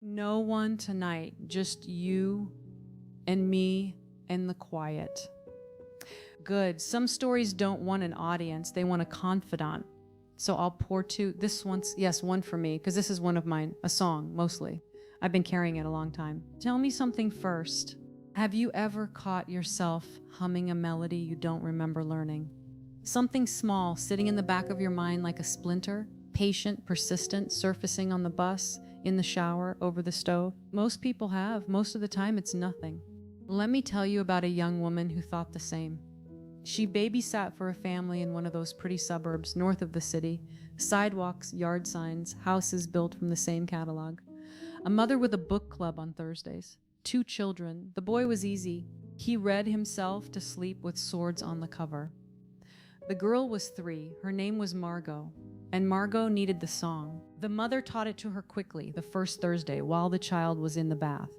No one tonight, just you and me and the quiet. Good. Some stories don't want an audience, they want a confidant. So I'll pour two. This one's, yes, one for me, because this is one of mine, a song mostly. I've been carrying it a long time. Tell me something first. Have you ever caught yourself humming a melody you don't remember learning? Something small sitting in the back of your mind like a splinter, patient, persistent, surfacing on the bus, in the shower, over the stove. Most people have. Most of the time it's nothing. Let me tell you about a young woman who thought the same. She babysat for a family in one of those pretty suburbs north of the city. Sidewalks, yard signs, houses built from the same catalog. A mother with a book club on Thursdays. 2 children. The boy was easy. He read himself to sleep with swords on the cover. The girl was 3. Her name was Margot. And Margot needed the song. The mother taught it to her quickly the first Thursday while the child was in the bath.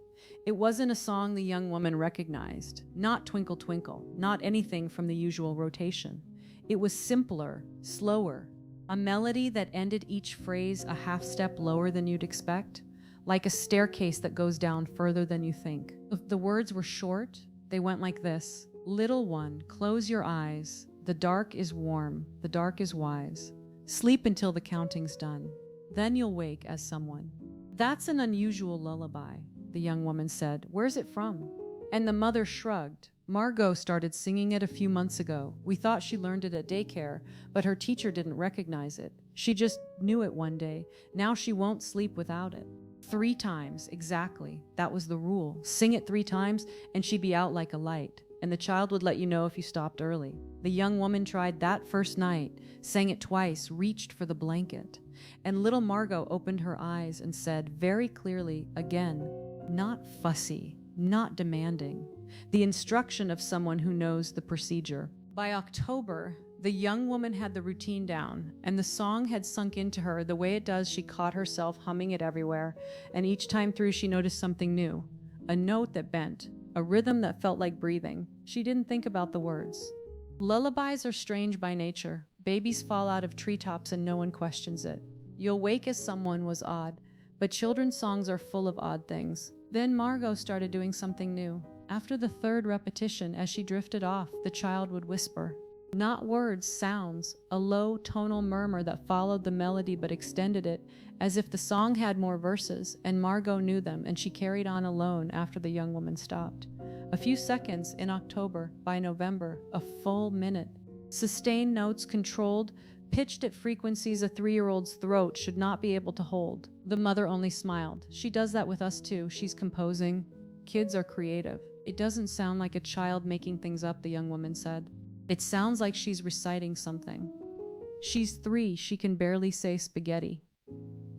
It wasn't a song the young woman recognized. Not Twinkle Twinkle. Not anything from the usual rotation. It was simpler, slower. A melody that ended each phrase a half step lower than you'd expect. Like a staircase that goes down further than you think. If the words were short, they went like this. Little one, close your eyes. The dark is warm. The dark is wise. Sleep until the counting's done. Then you'll wake as someone. That's an unusual lullaby, the young woman said. Where's it from? And the mother shrugged. Margot started singing it a few months ago. We thought she learned it at daycare, but her teacher didn't recognize it. She just knew it one day. Now she won't sleep without it. 3 times, exactly. That was the rule. Sing it 3 times and she'd be out like a light. And the child would let you know if you stopped early. The young woman tried that first night, sang it twice, reached for the blanket. And little Margot opened her eyes and said very clearly, again, not fussy, not demanding. The instruction of someone who knows the procedure. By October, the young woman had the routine down, and the song had sunk into her the way it does. She caught herself humming it everywhere, and each time through she noticed something new. A note that bent, a rhythm that felt like breathing. She didn't think about the words. Lullabies are strange by nature. Babies fall out of treetops and no one questions it. You'll wake as someone was odd, but children's songs are full of odd things. Then Margot started doing something new. After the 3rd repetition, as she drifted off, the child would whisper. Not words, sounds, a low tonal murmur that followed the melody but extended it, as if the song had more verses, and Margot knew them, and she carried on alone after the young woman stopped. A few seconds in October, by November, a full minute. Sustained notes controlled, pitched at frequencies a 3-year-old's throat should not be able to hold. The mother only smiled. She does that with us too. She's composing. Kids are creative. It doesn't sound like a child making things up, the young woman said. It sounds like she's reciting something. She's 3, she can barely say spaghetti.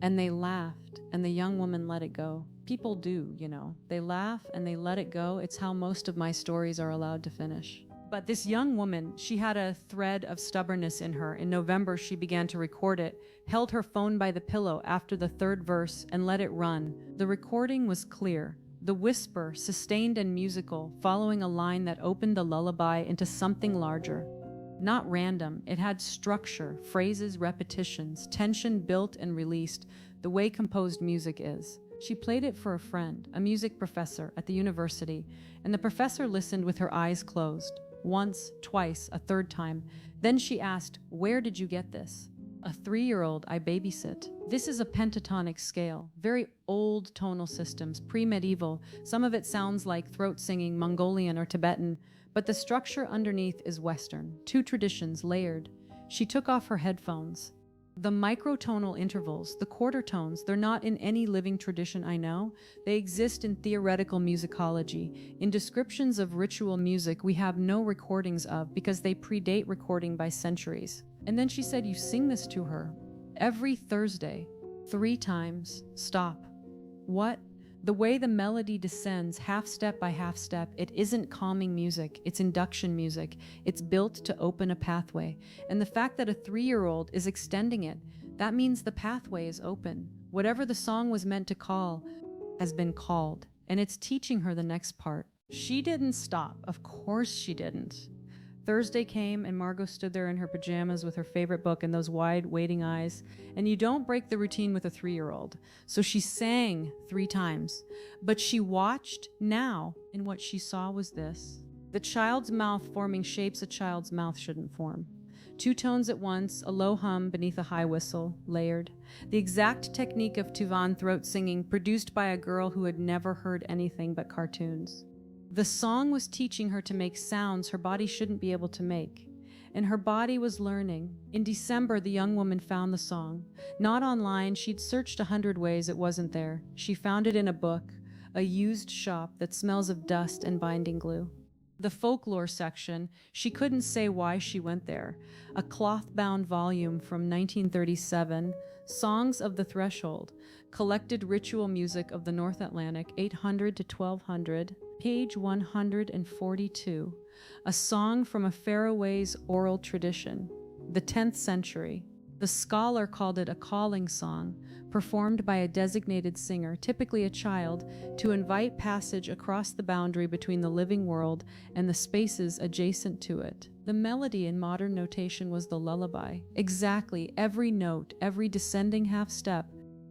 And they laughed, and the young woman let it go. People do, you know. They laugh and they let it go. It's how most of my stories are allowed to finish. But this young woman, she had a thread of stubbornness in her. In November, she began to record it, held her phone by the pillow after the 3rd verse, and let it run. The recording was clear. The whisper, sustained and musical, following a line that opened the lullaby into something larger. Not random, it had structure, phrases, repetitions, tension built and released, the way composed music is. She played it for a friend, a music professor at the university, and the professor listened with her eyes closed. Once, twice, a 3rd time. Then she asked, "Where did you get this?" A 3-year-old I babysit. This is a pentatonic scale, very old tonal systems, pre-medieval. Some of it sounds like throat singing, Mongolian or Tibetan, but the structure underneath is Western, 2 traditions layered. She took off her headphones. The microtonal intervals, the quarter tones, they're not in any living tradition I know. They exist in theoretical musicology. In descriptions of ritual music we have no recordings of because they predate recording by centuries. And then she said, you sing this to her every Thursday, 3 times, stop. What? The way the melody descends half step by half step, it isn't calming music, it's induction music. It's built to open a pathway. And the fact that a 3-year-old is extending it, that means the pathway is open. Whatever the song was meant to call has been called, and it's teaching her the next part. She didn't stop. Of course she didn't. Thursday came and Margot stood there in her pajamas with her favorite book and those wide, waiting eyes. And you don't break the routine with a 3-year-old. So she sang 3 times. But she watched now, and what she saw was this. The child's mouth forming shapes a child's mouth shouldn't form. 2 tones at once, a low hum beneath a high whistle, layered. The exact technique of Tuvan throat singing, produced by a girl who had never heard anything but cartoons. The song was teaching her to make sounds her body shouldn't be able to make. And her body was learning. In December, the young woman found the song. Not online, she'd searched 100 ways, it wasn't there. She found it in a book, a used shop that smells of dust and binding glue. The folklore section, she couldn't say why she went there. A cloth-bound volume from 1937, Songs of the Threshold, collected ritual music of the North Atlantic, 800 to 1200, page 142, a song from a faraway's oral tradition, the 10th century. The scholar called it a calling song, performed by a designated singer, typically a child, to invite passage across the boundary between the living world and the spaces adjacent to it. The melody in modern notation was the lullaby. Exactly every note, every descending half step,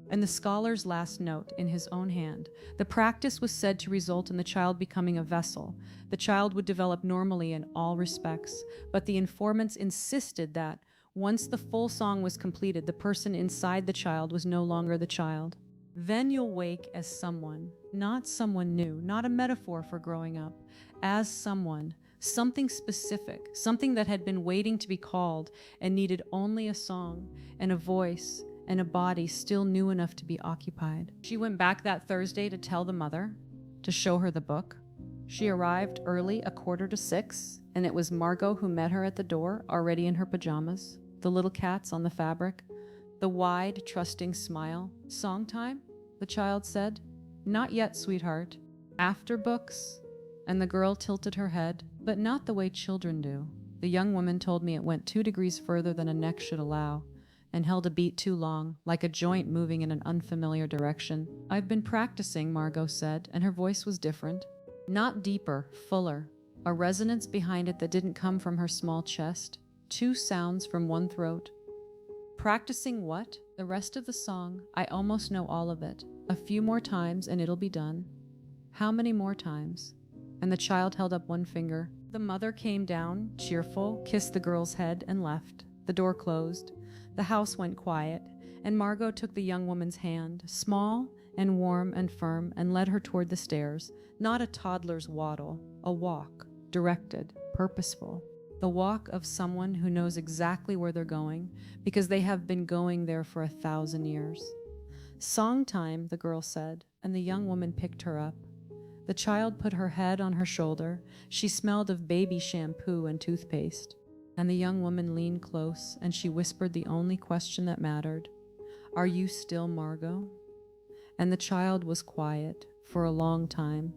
and the scholar's last note in his own hand. The practice was said to result in the child becoming a vessel. The child would develop normally in all respects, but the informants insisted that once the full song was completed, the person inside the child was no longer the child. Then you'll wake as someone, not someone new, not a metaphor for growing up, as someone, something specific, something that had been waiting to be called and needed only a song and a voice and a body still new enough to be occupied. She went back that Thursday to tell the mother, to show her the book. She arrived early, 5:45, and it was Margot who met her at the door, already in her pajamas, the little cats on the fabric, the wide, trusting smile. "Song time?" the child said. "Not yet, sweetheart. After books?" And the girl tilted her head, but not the way children do. The young woman told me it went 2 degrees further than a neck should allow, and held a beat too long, like a joint moving in an unfamiliar direction. "I've been practicing," Margot said, and her voice was different. Not deeper, fuller, a resonance behind it that didn't come from her small chest. 2 sounds from one throat. "Practicing what?" "The rest of the song. I almost know all of it. A few more times and it'll be done." "How many more times?" And the child held up one finger. The mother came down, cheerful, kissed the girl's head, and left. The door closed. The house went quiet, and Margot took the young woman's hand, small and warm and firm, and led her toward the stairs. Not a toddler's waddle, a walk, directed, purposeful. The walk of someone who knows exactly where they're going, because they have been going there for 1,000 years. "Song time," the girl said, and the young woman picked her up. The child put her head on her shoulder. She smelled of baby shampoo and toothpaste. And the young woman leaned close, and she whispered the only question that mattered. "Are you still Margot?" And the child was quiet for a long time.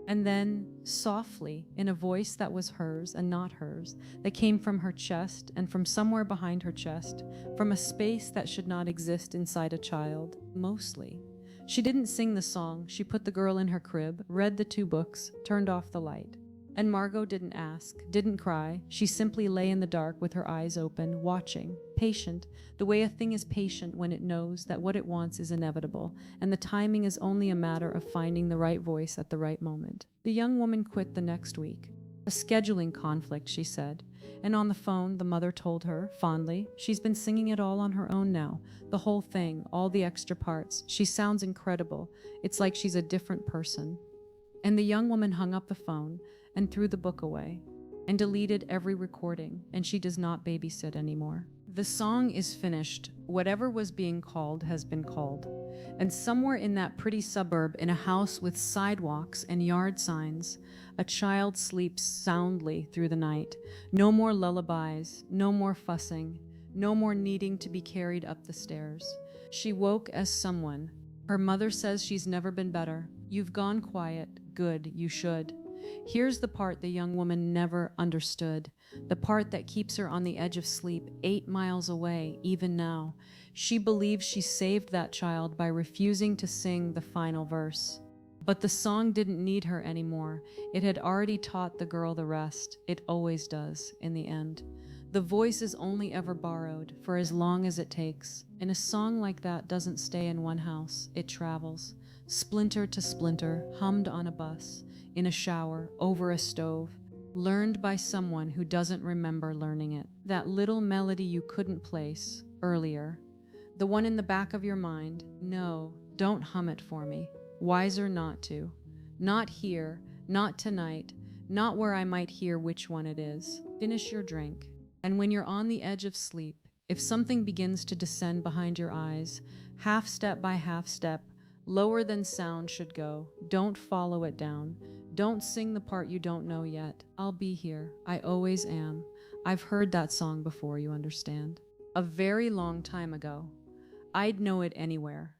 And then, softly, in a voice that was hers and not hers, that came from her chest and from somewhere behind her chest, from a space that should not exist inside a child, mostly. She didn't sing the song. She put the girl in her crib, read the 2 books, turned off the light. And Margot didn't ask, didn't cry. She simply lay in the dark with her eyes open, watching, patient, the way a thing is patient when it knows that what it wants is inevitable, and the timing is only a matter of finding the right voice at the right moment. The young woman quit the next week. "A scheduling conflict," she said. And on the phone, the mother told her, fondly, she's been singing it all on her own now. The whole thing, all the extra parts. She sounds incredible. It's like she's a different person. And the young woman hung up the phone and threw the book away, and deleted every recording, and she does not babysit anymore. The song is finished. Whatever was being called has been called. And somewhere in that pretty suburb, in a house with sidewalks and yard signs, a child sleeps soundly through the night. No more lullabies, no more fussing, no more needing to be carried up the stairs. She woke as someone. Her mother says she's never been better. "You've gone quiet. Good, you should." Here's the part the young woman never understood, the part that keeps her on the edge of sleep 8 miles away, even now. She believes she saved that child by refusing to sing the final verse. But the song didn't need her anymore. It had already taught the girl the rest. It always does, in the end. The voice is only ever borrowed, for as long as it takes. And a song like that doesn't stay in one house. It travels, splinter to splinter, hummed on a bus, in a shower, over a stove, learned by someone who doesn't remember learning it. That little melody you couldn't place earlier, the one in the back of your mind, no, don't hum it for me. Wiser not to. Not here, not tonight, not where I might hear which one it is. Finish your drink. And when you're on the edge of sleep, if something begins to descend behind your eyes, half step by half step, lower than sound should go, don't follow it down. Don't sing the part you don't know yet. I'll be here. I always am. I've heard that song before, you understand. A very long time ago. I'd know it anywhere.